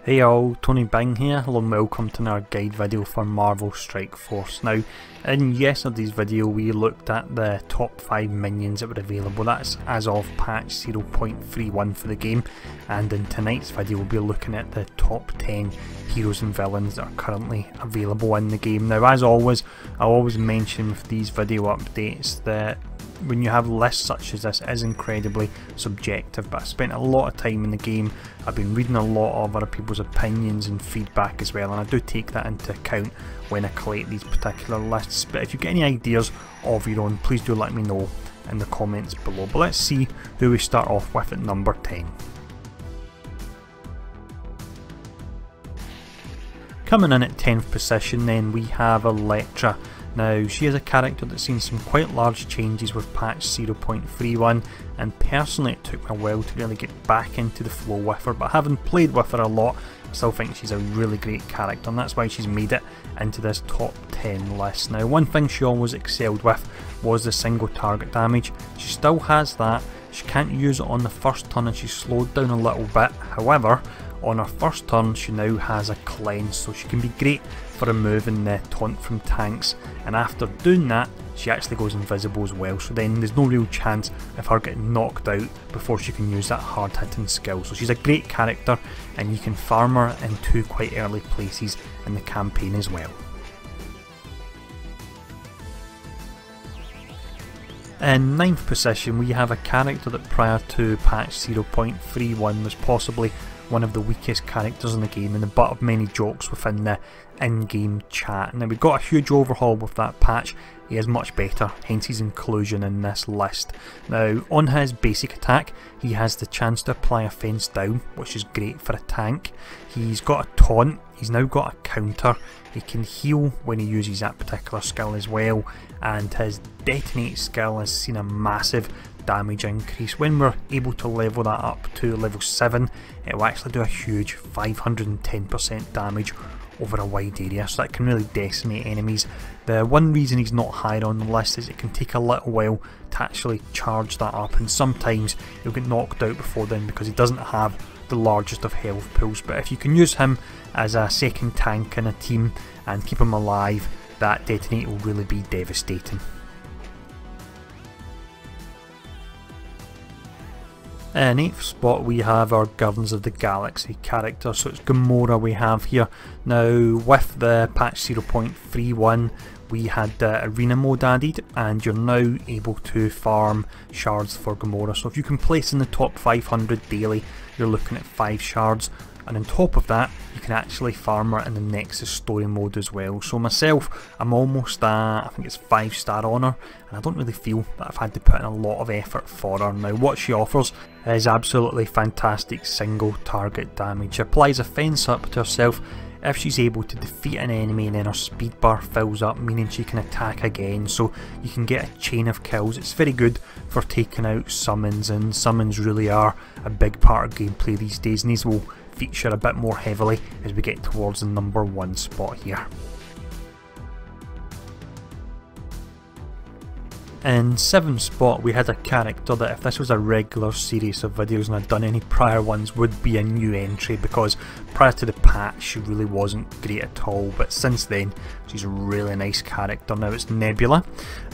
Hey all, TonyBing here. Hello and welcome to another guide video for Marvel Strike Force. Now, in yesterday's video we looked at the top 5 minions that were available. That's as of patch 0.31 for the game, and in tonight's video we'll be looking at the top 10 heroes and villains that are currently available in the game. Now, as always, I'll always mention with these video updates that when you have lists such as this, it is incredibly subjective, but I spent a lot of time in the game. I've been reading a lot of other people's opinions and feedback as well, and I do take that into account when I collate these particular lists. But if you get any ideas of your own, please do let me know in the comments below. But let's see who we start off with at number 10. Coming in at 10th position then, we have Elektra. Now, she is a character that's seen some quite large changes with patch 0.31, and personally it took me a while to really get back into the flow with her, but having played with her a lot, I still think she's a really great character, and that's why she's made it into this top 10 list. Now, one thing she always excelled with was the single target damage. She still has that. She can't use it on the first turn and she's slowed down a little bit. However, on her first turn she now has a cleanse, so she can be great for removing the taunt from tanks, and after doing that she actually goes invisible as well, so then there's no real chance of her getting knocked out before she can use that hard hitting skill. So she's a great character, and you can farm her in 2 quite early places in the campaign as well. In 9th position we have a character that prior to patch 0.31 was possibly one of the weakest characters in the game and the butt of many jokes within the in-game chat. Now, we got a huge overhaul with that patch. He is much better, hence his inclusion in this list. Now, on his basic attack he has the chance to apply a fence down, which is great for a tank. He's got a taunt, he's now got a counter, he can heal when he uses that particular skill as well, and his detonate skill has seen a massive damage increase. When we're able to level that up to level 7, it will actually do a huge 510% damage over a wide area, so that can really decimate enemies. The one reason he's not higher on the list is it can take a little while to actually charge that up, and sometimes he'll get knocked out before then because he doesn't have the largest of health pools. But if you can use him as a second tank in a team and keep him alive, that detonate will really be devastating. In 8th spot we have our Guardians of the Galaxy character, so it's Gomorrah we have here. Now, with the patch 0.31 we had the arena mode added, and you're now able to farm shards for Gomorrah. So if you can place in the top 500 daily, you're looking at 5 shards, and on top of that you can actually farm her in the Nexus story mode as well. So myself, I'm almost at, I think it's 5-star on her, and I don't really feel that I've had to put in a lot of effort for her. Now, what she offers is absolutely fantastic single target damage. She applies a fence up to herself if she's able to defeat an enemy, and then her speed bar fills up, meaning she can attack again, so you can get a chain of kills. It's very good for taking out summons, and summons really are a big part of gameplay these days, and these will feature a bit more heavily as we get towards the number 1 spot here. In 7th spot we had a character that, if this was a regular series of videos and I'd done any prior ones, would be a new entry, because prior to the patch she really wasn't great at all, but since then she's a really nice character. Now, it's Nebula,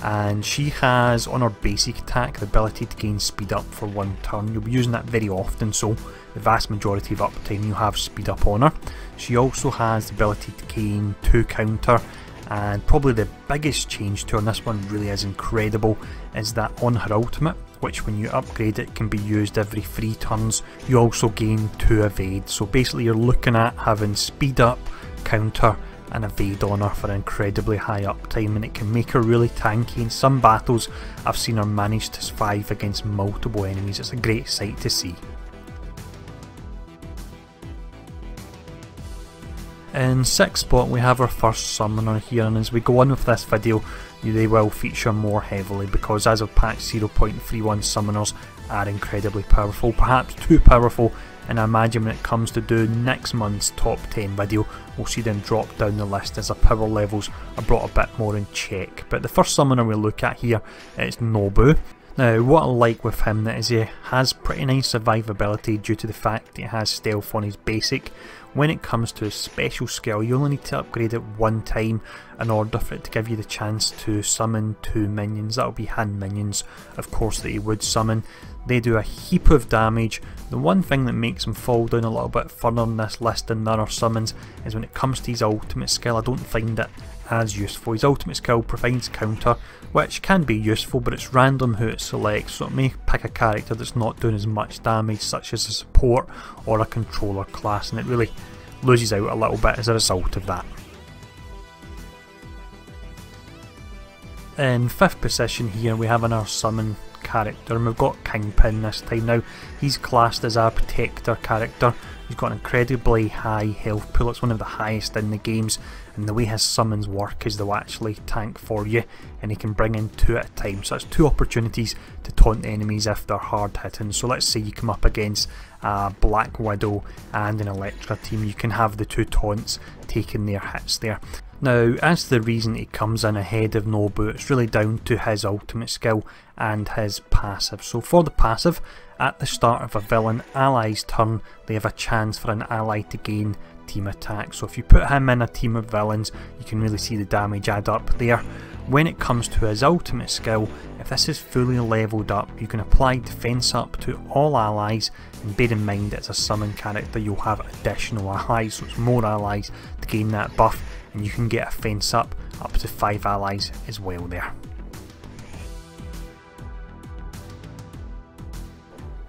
and she has on her basic attack the ability to gain speed up for 1 turn. You'll be using that very often, so the vast majority of uptime you have speed up on her. She also has the ability to gain 2 counter, and probably the biggest change to her, and this one really is incredible, is that on her ultimate, which when you upgrade it can be used every 3 turns, you also gain 2 evade. So basically you're looking at having speed up, counter and evade on her for incredibly high uptime, and it can make her really tanky. In some battles I've seen her manage to survive against multiple enemies. It's a great sight to see. In 6th spot we have our first summoner here, and as we go on with this video they will feature more heavily, because as of patch 0.31 summoners are incredibly powerful, perhaps too powerful, and I imagine when it comes to doing next month's top 10 video we'll see them drop down the list as our power levels are brought a bit more in check. But the first summoner we look at here is Norbu. Now, what I like with him is he has pretty nice survivability due to the fact that he has stealth on his basic. when it comes to his special skill, you only need to upgrade it one time in order for it to give you the chance to summon 2 minions. That will be hand minions, of course, that he would summon. They do a heap of damage. The one thing that makes him fall down a little bit further on this list than the other summons is when it comes to his ultimate skill. I don't find it as useful. His ultimate skill provides counter, which can be useful, but it's random who it selects, so it may pick a character that's not doing as much damage, such as a support or a controller class, and it really loses out a little bit as a result of that. In 5th position here we have another summon character, and we've got Kingpin this time. Now he's classed as a protector character. He's got an incredibly high health pool, it's one of the highest in the games, and the way his summons work is they'll actually tank for you, and he can bring in 2 at a time, so that's 2 opportunities to taunt enemies if they're hard hitting. So let's say you come up against a Black Widow and an Elektra team, you can have the 2 taunts taking their hits there. Now, as the reason he comes in ahead of Norbu, it's really down to his ultimate skill and his passive. So for the passive, at the start of a villain ally's turn, they have a chance for an ally to gain team attack. So if you put him in a team of villains, you can really see the damage add up there. When it comes to his ultimate skill, if this is fully leveled up, you can apply defense up to all allies, and bear in mind it's a summon character, you'll have additional allies, so it's more allies to gain that buff, and you can get a fence up to 5 allies as well there.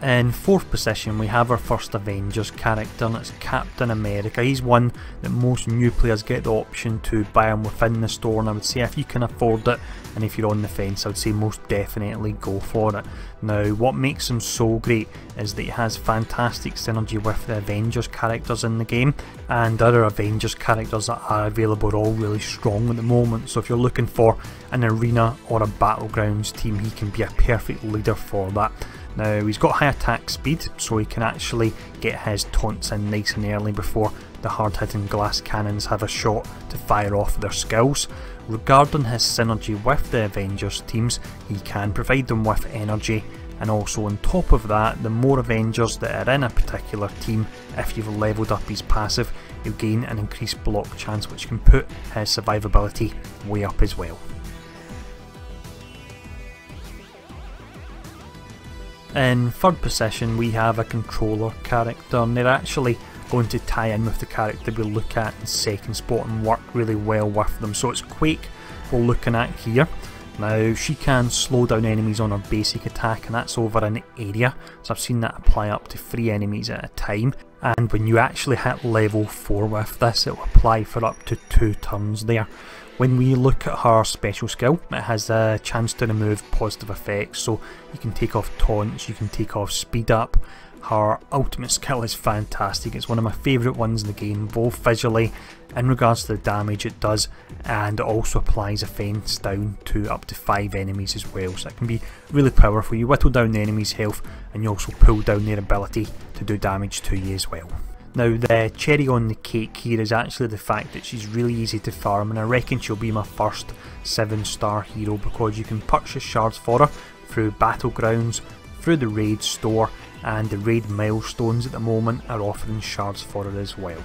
In 4th position we have our first Avengers character, and it's Captain America. He's one that most new players get the option to buy him within the store, and I would say if you can afford it and if you're on the fence, I would say most definitely go for it. Now what makes him so great is that he has fantastic synergy with the Avengers characters in the game, and other Avengers characters that are available are all really strong at the moment, so if you're looking for an arena or a battlegrounds team, he can be a perfect leader for that. Now he's got high attack speed, so he can actually get his taunts in nice and early before the hard hitting glass cannons have a shot to fire off their skills. Regarding his synergy with the Avengers teams, he can provide them with energy, and also on top of that, the more Avengers that are in a particular team, if you've leveled up his passive, he'll gain an increased block chance, which can put his survivability way up as well. In 3rd position we have a controller character, and they're actually going to tie in with the character we look at in 2nd spot and work really well with them. So it's Quake we're looking at here. Now she can slow down enemies on her basic attack, and that's over an area, so I've seen that apply up to 3 enemies at a time, and when you actually hit level 4 with this, it will apply for up to 2 turns there. When we look at her special skill, it has a chance to remove positive effects, so you can take off taunts, you can take off speed up. Her ultimate skill is fantastic, it's one of my favourite ones in the game, both visually in regards to the damage it does, and it also applies a fence down to up to 5 enemies as well, so it can be really powerful. You whittle down the enemy's health and you also pull down their ability to do damage to you as well. Now the cherry on the cake here is actually the fact that she's really easy to farm, and I reckon she'll be my first 7-star hero because you can purchase shards for her through battlegrounds, through the raid store, and the raid milestones at the moment are offering shards for her as well.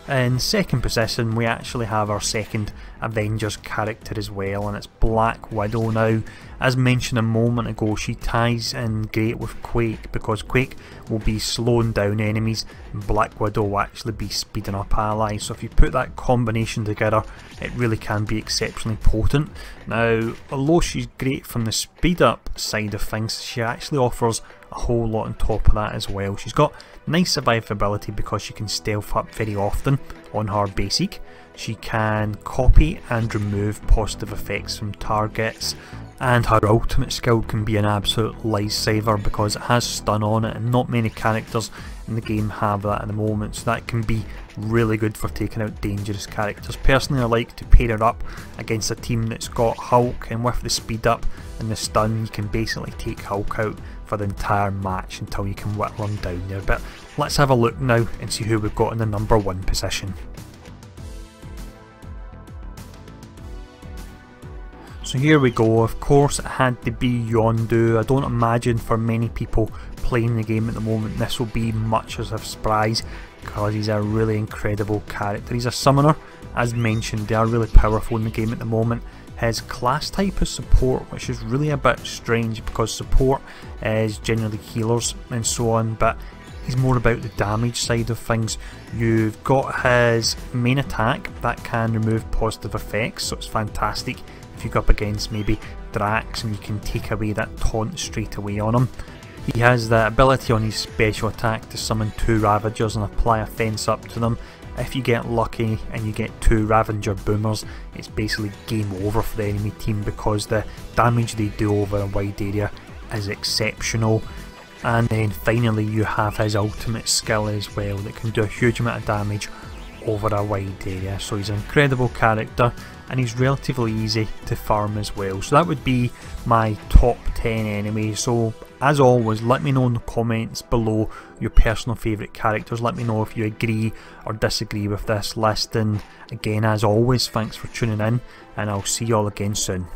In 2nd position we actually have our 2nd Avengers character as well, and it's Black Widow. Now as mentioned a moment ago, she ties in great with Quake because Quake will be slowing down enemies and Black Widow will actually be speeding up allies, so if you put that combination together it really can be exceptionally potent. Now although she's great from the speed up side of things, she actually offers a whole lot on top of that as well. She's got nice survivability because she can stealth up very often on her basic. She can copy and remove positive effects from targets, and her ultimate skill can be an absolute lifesaver because it has stun on it, and not many characters in the game have that at the moment, so that can be really good for taking out dangerous characters. Personally I like to pair her up against a team that's got Hulk, and with the speed up and the stun you can basically take Hulk out for the entire match until you can whittle him down there. But let's have a look now and see who we've got in the number 1 position. So here we go. Of course it had to be Yonder. I don't imagine for many people playing the game at the moment, this will be much as a surprise because he's a really incredible character. He's a summoner, as mentioned. They are really powerful in the game at the moment. His class type is support, which is really a bit strange because support is generally healers and so on, but he's more about the damage side of things. You've got his main attack that can remove positive effects, so it's fantastic if you go up against maybe Drax and you can take away that taunt straight away on him. He has the ability on his special attack to summon 2 Ravagers and apply a fence up to them. If you get lucky and you get 2 Ravager boomers, it's basically game over for the enemy team because the damage they do over a wide area is exceptional. And then finally you have his ultimate skill as well that can do a huge amount of damage over a wide area. So he's an incredible character and he's relatively easy to farm as well. So that would be my top 10 enemies. So as always, let me know in the comments below your personal favourite characters. Let me know if you agree or disagree with this list, and again as always, thanks for tuning in and I'll see you all again soon.